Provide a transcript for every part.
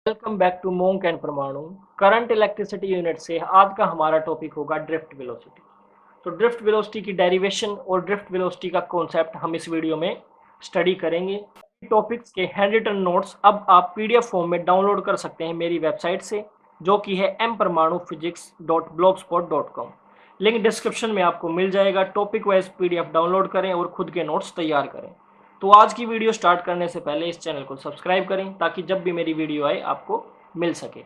Welcome back to monk and Paramanu current electricity unit से आज का हमारा टॉपिक होगा ड्रिफ्ट वेलोसिटी। तो ड्रिफ्ट वेलोसिटी की डेरिवेशन और ड्रिफ्ट वेलोसिटी का कॉन्सेप्ट हम इस वीडियो में स्टडी करेंगे। टॉपिक्स के हैंड रिटन नोट्स अब आप पीडीएफ फॉर्म में डाउनलोड कर सकते हैं मेरी वेबसाइट से, जो कि है mparmanuphysics.blogspot.com। लिंक डिस्क्रिप्शन में आपको मिल जाएगा। टॉपिक वाइज पीडीएफ डाउनलोड करें और खुद के नोट्स तैयार करें। तो आज की वीडियो स्टार्ट करने से पहले इस चैनल को सब्सक्राइब करें ताकि जब भी मेरी वीडियो आए आपको मिल सके।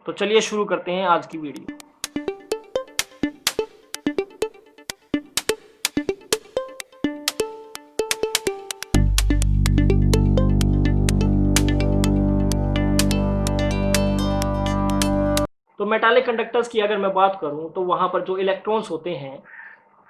तो चलिए शुरू करते हैं आज की वीडियो। तो मेटालिक कंडक्टर्स की अगर मैं बात करूं तो वहां पर जो इलेक्ट्रॉन्स होते हैं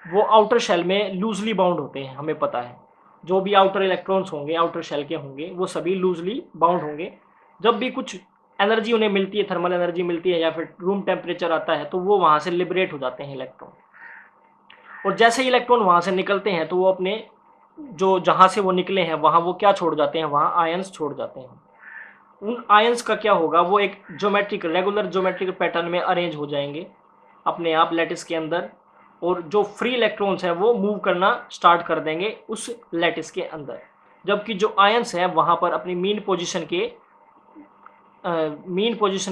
वो आउटर शेल में लूजली बाउंड होते हैं। हमें पता है जो भी आउटर इलेक्ट्रॉन्स होंगे, आउटर शेल के होंगे, वो सभी लूजली बाउंड होंगे। जब भी कुछ एनर्जी उन्हें मिलती है, थर्मल एनर्जी मिलती है या फिर रूम टेम्परेचर आता है, तो वो वहाँ से लिबरेट हो जाते हैं इलेक्ट्रॉन। और जैसे ही इलेक्ट्रॉन वहाँ से निकलते हैं तो वो अपने जो जहाँ से वो निकले हैं वहाँ वो क्या छोड़ जाते हैं, वहाँ आयंस छोड़ जाते हैं। उन आयंस का क्या होगा, वो एक ज्योमेट्रिक रेगुलर ज्योमेट्रिक पैटर्न में अरेंज हो जाएंगे अपने आप लैटिस के अंदर, और जो फ्री इलेक्ट्रॉन्स हैं वो मूव करना स्टार्ट कर देंगे उस लैटिस के अंदर, जबकि जो आयंस हैं वहाँ पर अपनी मीन पोजीशन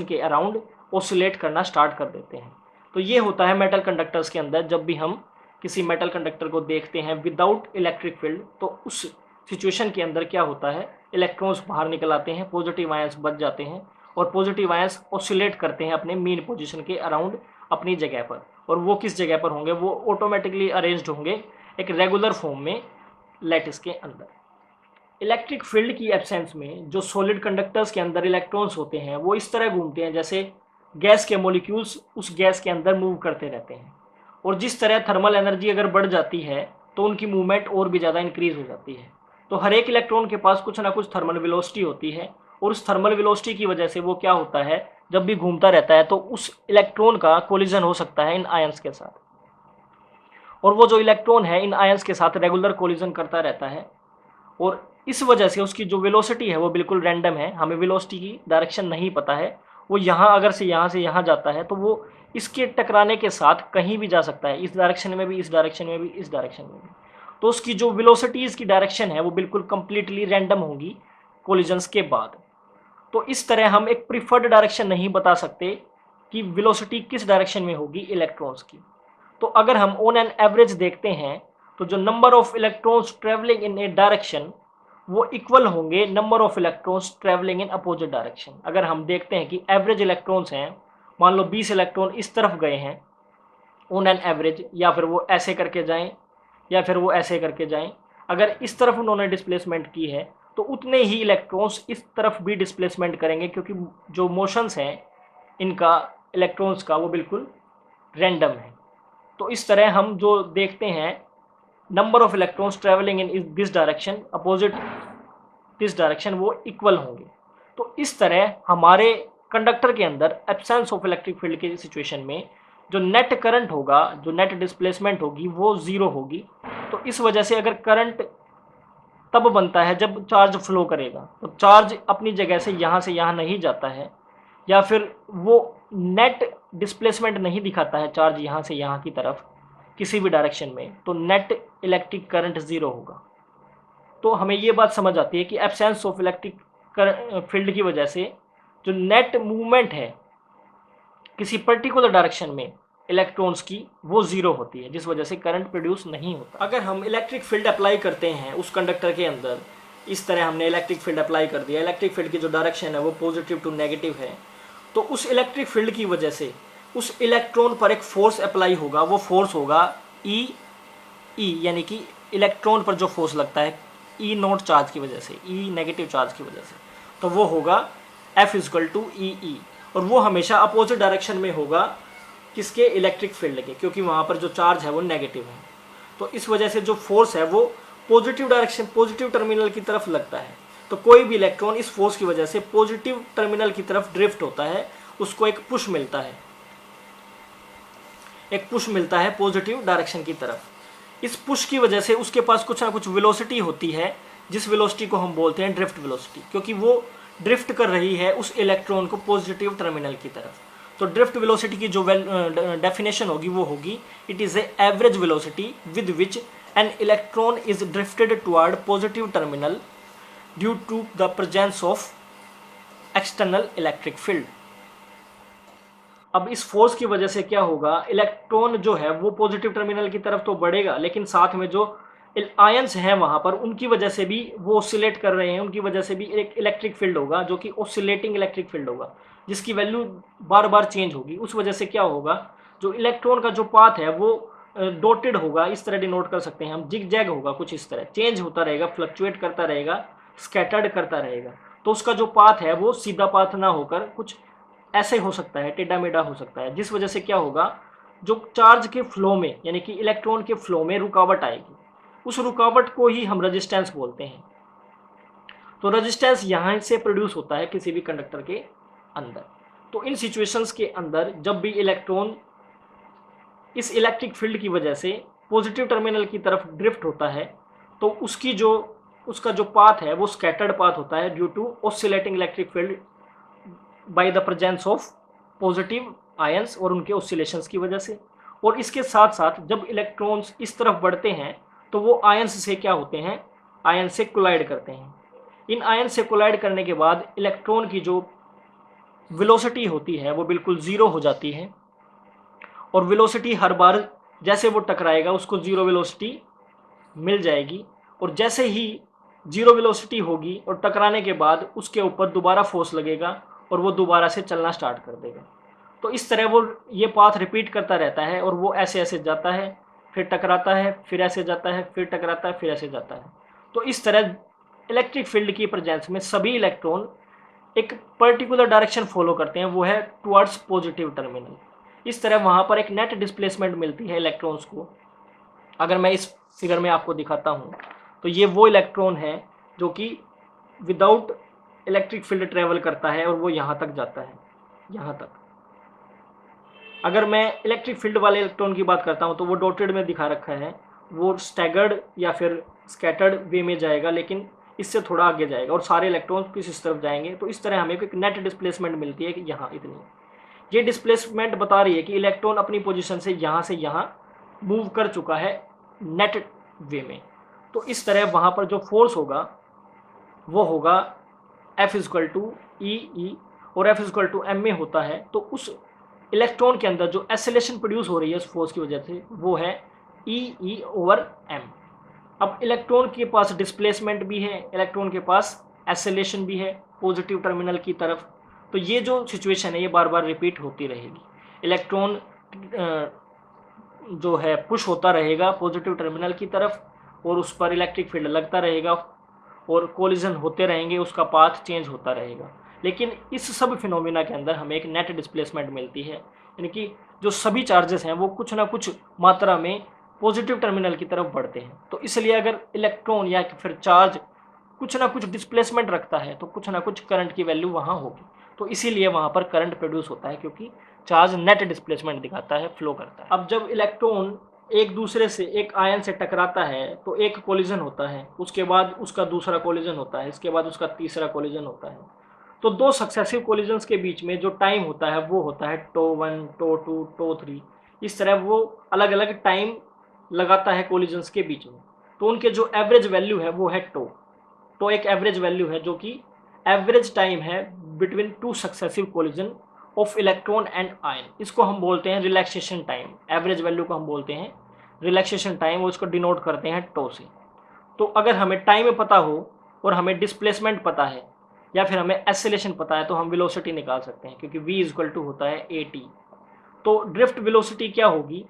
के अराउंड ऑसिलेट करना स्टार्ट कर देते हैं। तो ये होता है मेटल कंडक्टर्स के अंदर। जब भी हम किसी मेटल कंडक्टर को देखते हैं विदाउट इलेक्ट्रिक फील्ड, तो उस सिचुएशन के अंदर क्या होता है, इलेक्ट्रॉन्स बाहर निकल आते हैं, पॉजिटिव आयंस बच जाते हैं और पॉजिटिव आयंस ऑसिलेट करते हैं अपने मीन पोजीशन के अराउंड अपनी जगह पर। और वो किस जगह पर होंगे, वो ऑटोमेटिकली अरेंज्ड होंगे एक रेगुलर फॉर्म में लैटिस के अंदर। इलेक्ट्रिक फील्ड की एब्सेंस में जो सॉलिड कंडक्टर्स के अंदर इलेक्ट्रॉन्स होते हैं वो इस तरह घूमते हैं जैसे गैस के मॉलिक्यूल्स उस गैस के अंदर मूव करते रहते हैं। और जिस तरह थर्मल एनर्जी अगर बढ़ जाती है तो उनकी मूवमेंट और भी ज़्यादा इंक्रीज हो जाती है। तो हर एक इलेक्ट्रॉन के पास कुछ ना कुछ थर्मल वेलोसिटी होती है, और उस थर्मल वेलोसिटी की वजह से वो क्या होता है, जब भी घूमता रहता है तो उस इलेक्ट्रॉन का कोलिजन हो सकता है इन आयंस के साथ, और वो जो इलेक्ट्रॉन है इन आयंस के साथ रेगुलर कोलिजन करता रहता है। और इस वजह से उसकी जो वेलोसिटी है वो बिल्कुल रैंडम है, हमें वेलोसिटी की डायरेक्शन नहीं पता है। वो यहाँ अगर से यहाँ जाता है तो वो इसके टकराने के साथ कहीं भी जा सकता है, इस डायरेक्शन में भी, इस डायरेक्शन में भी, इस डायरेक्शन में भी। तो उसकी जो वेलोसिटीज़ की डायरेक्शन है वो बिल्कुल कंप्लीटली रैंडम होगी कोलिजन्स के बाद। तो इस तरह हम एक प्रीफर्ड डायरेक्शन नहीं बता सकते कि वेलोसिटी किस डायरेक्शन में होगी इलेक्ट्रॉन्स की। तो अगर हम ऑन एन एवरेज देखते हैं तो जो number of electrons travelling in A direction वो इक्वल होंगे number of electrons travelling in opposite direction. अगर हम देखते हैं कि एवरेज इलेक्ट्रॉन्स हैं, मान लो 20 इलेक्ट्रॉन इस तरफ गए हैं ऑन एन एवरेज, या फिर वो ऐसे करके जाएं या फिर वो ऐसे करके जाएं, अगर इस तरफ उन्होंने डिस्प्लेसमेंट की है तो उतने ही इलेक्ट्रॉन्स इस तरफ भी डिस्प्लेसमेंट करेंगे, क्योंकि जो मोशंस हैं इनका इलेक्ट्रॉन्स का वो बिल्कुल रैंडम है। तो इस तरह हम जो देखते हैं number of electrons travelling in this direction opposite this direction वो इक्वल होंगे। तो इस तरह हमारे कंडक्टर के अंदर एब्सेंस ऑफ इलेक्ट्रिक फील्ड की सिचुएशन में जो नेट करंट होगा, जो नेट डिस्प्लेसमेंट होगी वो ज़ीरो होगी। तो इस वजह से अगर करंट तब बनता है जब चार्ज फ्लो करेगा, तो चार्ज अपनी जगह से यहाँ नहीं जाता है, या फिर वो नेट डिस्प्लेसमेंट नहीं दिखाता है चार्ज यहाँ से यहाँ की तरफ किसी भी डायरेक्शन में, तो नेट इलेक्ट्रिक करंट ज़ीरो होगा। तो हमें ये बात समझ आती है कि एब्सेंस ऑफ इलेक्ट्रिक फील्ड की वजह से जो नेट मूवमेंट है किसी पर्टिकुलर डायरेक्शन में इलेक्ट्रॉन्स की वो ज़ीरो होती है, जिस वजह से करंट प्रोड्यूस नहीं होता। अगर हम इलेक्ट्रिक फील्ड अप्लाई करते हैं उस कंडक्टर के अंदर, इस तरह हमने इलेक्ट्रिक फील्ड अप्लाई कर दिया, इलेक्ट्रिक फील्ड की जो डायरेक्शन है वो पॉजिटिव टू नेगेटिव है, तो उस इलेक्ट्रिक फील्ड की वजह से उस इलेक्ट्रॉन पर एक फोर्स अप्लाई होगा। वो फोर्स होगा ई, यानी कि इलेक्ट्रॉन पर जो फोर्स लगता है ई नॉट चार्ज की वजह से, ई नेगेटिव चार्ज की वजह से, तो वो होगा F इजकल टू ई। और वो हमेशा अपोजिट डायरेक्शन में होगा किसके, इलेक्ट्रिक फील्ड के, क्योंकि वहाँ पर जो चार्ज है वो नेगेटिव है। तो इस वजह से जो फोर्स है वो पॉजिटिव डायरेक्शन, पॉजिटिव टर्मिनल की तरफ लगता है। तो कोई भी इलेक्ट्रॉन इस फोर्स की वजह से पॉजिटिव टर्मिनल की तरफ ड्रिफ्ट होता है, उसको एक पुश मिलता है, एक पुश मिलता है पॉजिटिव डायरेक्शन की तरफ। इस पुश की वजह से उसके पास कुछ ना कुछ वेलोसिटी होती है, जिस वेलोसिटी को हम बोलते हैं ड्रिफ्ट वेलोसिटी, क्योंकि वो ड्रिफ्ट कर रही है उस इलेक्ट्रॉन को पॉजिटिव टर्मिनल की तरफ। तो ड्रिफ्ट वेलोसिटी की जो डेफिनेशन होगी वो होगी, it is a average velocity with which an electron is drifted toward positive terminal due to the presence of external electric field. अब इस फोर्स की वजह से क्या होगा, इलेक्ट्रॉन जो है वो पॉजिटिव टर्मिनल की तरफ तो बढ़ेगा, लेकिन साथ में जो आयंस हैं वहाँ पर उनकी वजह से भी वो ऑसिलेट कर रहे हैं, उनकी वजह से भी एक इलेक्ट्रिक फील्ड होगा जो कि ऑसिलेटिंग इलेक्ट्रिक फील्ड होगा, जिसकी वैल्यू बार बार चेंज होगी। उस वजह से क्या होगा, जो इलेक्ट्रॉन का जो पाथ है वो डॉटेड होगा, इस तरह डिनोट कर सकते हैं हम, जिग जैग होगा, कुछ इस तरह चेंज होता रहेगा, फ्लक्चुएट करता रहेगा, स्कैटर्ड करता रहेगा। तो उसका जो पाथ है वो सीधा पाथ ना होकर कुछ ऐसे हो सकता है, टेढ़ा मेढ़ा हो सकता है, जिस वजह से क्या होगा, जो चार्ज के फ्लो में यानी कि इलेक्ट्रॉन के फ्लो में रुकावट आएगी। उस रुकावट को ही हम रेजिस्टेंस बोलते हैं। तो रेजिस्टेंस यहाँ से प्रोड्यूस होता है किसी भी कंडक्टर के अंदर। तो इन सिचुएशंस के अंदर जब भी इलेक्ट्रॉन इस इलेक्ट्रिक फील्ड की वजह से पॉजिटिव टर्मिनल की तरफ ड्रिफ्ट होता है, तो उसका जो पाथ है वो स्कैटर्ड पाथ होता है due to oscillating electric field by the presence of positive ions और उनके ऑसिलेशंस की वजह से। और इसके साथ साथ जब इलेक्ट्रॉन्स इस तरफ बढ़ते हैं तो वो आयंस से क्या होते हैं, आयन से कोलाइड करते हैं। इन आयन से कोलाइड करने के बाद इलेक्ट्रॉन की जो वेलोसिटी होती है वो बिल्कुल ज़ीरो हो जाती है, और वेलोसिटी हर बार जैसे वो टकराएगा उसको ज़ीरो वेलोसिटी मिल जाएगी, और जैसे ही ज़ीरो वेलोसिटी होगी और टकराने के बाद उसके ऊपर दोबारा फोर्स लगेगा और वो दोबारा से चलना स्टार्ट कर देगा। तो इस तरह वो ये पाथ रिपीट करता रहता है, और वो ऐसे ऐसे जाता है, फिर टकराता है, फिर ऐसे जाता है, फिर टकराता है, फिर ऐसे जाता है। तो इस तरह इलेक्ट्रिक फील्ड की प्रेजेंस में सभी इलेक्ट्रॉन एक पर्टिकुलर डायरेक्शन फॉलो करते हैं, वो है टुवर्ड्स पॉजिटिव टर्मिनल। इस तरह वहाँ पर एक नेट डिस्प्लेसमेंट मिलती है इलेक्ट्रॉन्स को। अगर मैं इस फिगर में आपको दिखाता हूँ तो ये वो इलेक्ट्रॉन है जो कि विदाउट इलेक्ट्रिक फील्ड ट्रेवल करता है और वो यहाँ तक जाता है, यहाँ तक। अगर मैं इलेक्ट्रिक फील्ड वाले इलेक्ट्रॉन की बात करता हूँ तो वो डॉटेड में दिखा रखा है, वो स्टैगर्ड या फिर स्कैटर्ड वे में जाएगा, लेकिन इससे थोड़ा आगे जाएगा, और सारे इलेक्ट्रॉन किस तरफ जाएंगे। तो इस तरह हमें एक नेट डिस्प्लेसमेंट मिलती है कि यहाँ इतनी। ये डिस्प्लेसमेंट बता रही है कि इलेक्ट्रॉन अपनी पोजीशन से यहाँ मूव कर चुका है नेट वे में। तो इस तरह वहाँ पर जो फोर्स होगा वो होगा F इक्वल टू ई, और F इक्वल टू एम में होता है। तो उस इलेक्ट्रॉन के अंदर जो एसिलेशन प्रोड्यूस हो रही है उस फोर्स की वजह से वो है ई ओवर एम। अब इलेक्ट्रॉन के पास डिस्प्लेसमेंट भी है, इलेक्ट्रॉन के पास एसिलेशन भी है पॉजिटिव टर्मिनल की तरफ। तो ये जो सिचुएशन है ये बार बार रिपीट होती रहेगी। इलेक्ट्रॉन जो है पुश होता रहेगा पॉजिटिव टर्मिनल की तरफ, और उस पर इलेक्ट्रिक फील्ड लगता रहेगा, और कोलिजन होते रहेंगे, उसका पाथ चेंज होता रहेगा। लेकिन इस सब फिनोमिना के अंदर हमें एक नेट डिस्प्लेसमेंट मिलती है, यानी कि जो सभी चार्जेस हैं वो कुछ ना कुछ मात्रा में पॉजिटिव टर्मिनल की तरफ बढ़ते हैं। तो इसलिए अगर इलेक्ट्रॉन या फिर चार्ज कुछ ना कुछ डिस्प्लेसमेंट रखता है तो कुछ ना कुछ करंट की वैल्यू वहाँ होगी। तो इसीलिए वहाँ पर करंट प्रोड्यूस होता है, क्योंकि चार्ज नेट डिस्प्लेसमेंट दिखाता है, फ्लो करता है। अब जब इलेक्ट्रॉन एक दूसरे से एक आयन से टकराता है तो एक कोलिजन होता है, उसके बाद उसका दूसरा कोलिजन होता है, इसके बाद उसका तीसरा कोलिजन होता है। तो दो सक्सेसिव कोलिजन्स के बीच में जो टाइम होता है वो होता है टो 1, टो 2, टो 3। इस तरह वो अलग अलग टाइम लगाता है कोलिजन्स के बीच में। तो उनके जो एवरेज वैल्यू है वो है टो। तो एक एवरेज वैल्यू है जो कि एवरेज टाइम है between two successive collision of electron and ion. इसको हम बोलते हैं रिलैक्सेशन टाइम। एवरेज वैल्यू को हम बोलते हैं रिलैक्सेशन टाइम, और इसको डिनोट करते हैं टो से। तो अगर हमें टाइम पता हो और हमें डिस्प्लेसमेंट पता है या फिर हमें एसिलेशन पता है तो हम वेलोसिटी निकाल सकते हैं, क्योंकि v इक्वल टू होता है at। तो ड्रिफ्ट वेलोसिटी क्या होगी,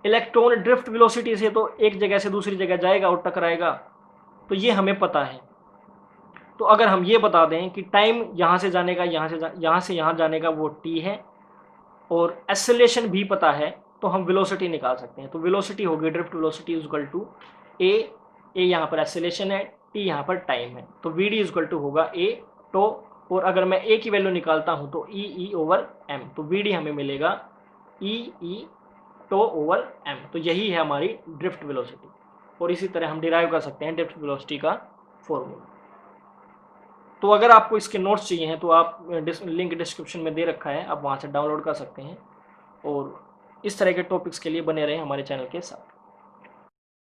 इलेक्ट्रॉन ड्रिफ्ट वेलोसिटी से तो एक जगह से दूसरी जगह जाएगा और टकराएगा, तो ये हमें पता है। तो अगर हम ये बता दें कि टाइम यहाँ से जाने का यहाँ से यहाँ जाने का वो t है, और एसिलेशन भी पता है, तो हम वेलोसिटी निकाल सकते हैं। तो वेलोसिटी होगी ड्रिफ्ट वेलोसिटी इक्वल टू ए यहाँ पर एसिलेशन है, टी यहाँ पर टाइम है। तो वी डी इक्वल टू होगा ए टो, और अगर मैं ए की वैल्यू निकालता हूँ तो ई ओवर एम। तो वी डी हमें मिलेगा ई टो ओवर एम। तो यही है हमारी ड्रिफ्ट वेलोसिटी, और इसी तरह हम डिराइव कर सकते हैं ड्रिफ्ट वेलोसिटी का फॉर्मूला। तो अगर आपको इसके नोट्स चाहिए हैं तो आप लिंक डिस्क्रिप्शन में दे रखा है, आप वहाँ से डाउनलोड कर सकते हैं। और इस तरह के टॉपिक्स के लिए बने रहें हमारे चैनल के साथ।